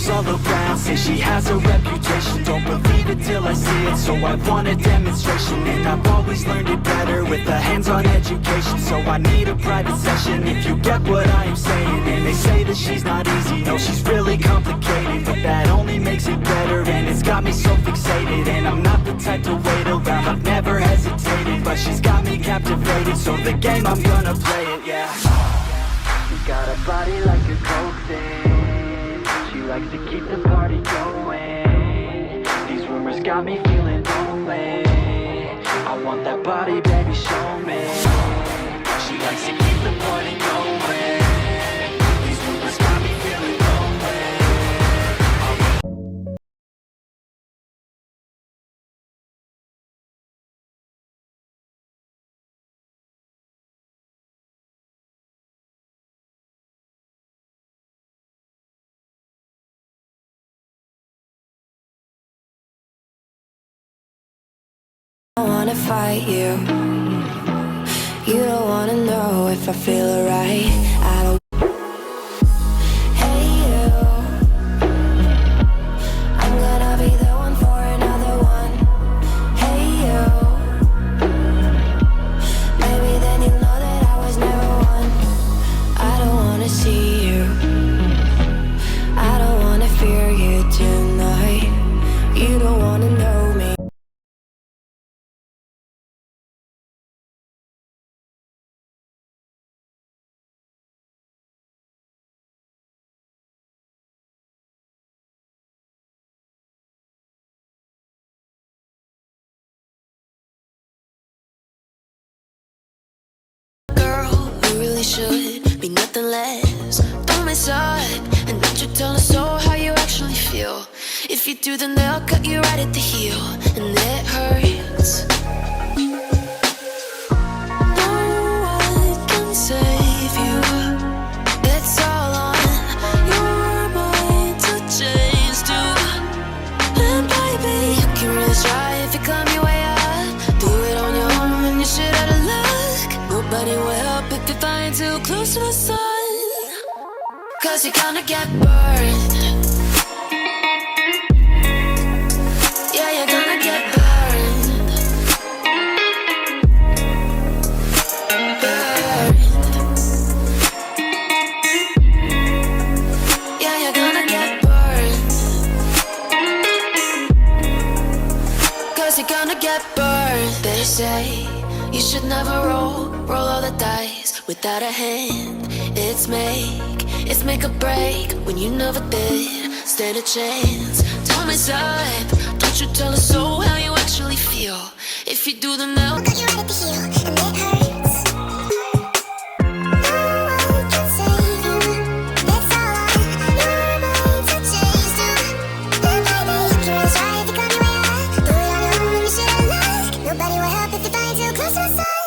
rumors all around say she has a reputation. Don't believe it till I see it, so I want a demonstration. And I've always learned it better with a hands-on education. So I need a private session if you get what I am saying. And they say that she's not easy, no, she's really complicated, but that only makes it better, and it's got me so fixated. And I'm not the type to wait around, I've never hesitated, but she's got me captivated, so the game, I'm gonna play it, yeah. She's got a body like a coke thing, she likes to keep the party going. These rumors got me feeling lonely, I want that body, baby, show me. She likes to keep the party going. These rumors got me feeling lonely. I don't wanna fight you. You don't wanna know if I feel alright. I don't. Hey you, I'm gonna be the one for another one. Hey you, maybe then you'll know that I was never one. I don't wanna see you, I don't wanna fear you tonight. You don't wanna know me. Should be nothing less. Don't mess up, and don't you tell us so how you actually feel. If you do, then they'll cut you right at the heel, and it hurts. No one can save you. It's all on your mind to change too. And baby, you can really try if you climb your way up. Do it on your own and you shit out of luck. Nobody will help if you're flying too close to the sun. Cause you're gonna get burned. Yeah, you're gonna get burned. Burned. Yeah, you're gonna get burned. Cause you're gonna get burned. They say you should never roll all the dice without a hand. It's make or break when you never did stand a chance. Don't mess up, don't you tell us so how you actually feel. If you do, then they'll cut you right at the heel, and it hurts. No one can save you. It's all on your mind to change too. And baby, you can really try if you climb your way up. Do it on your own when you shit out of luck. Nobody will help if you're flying too close to the sun.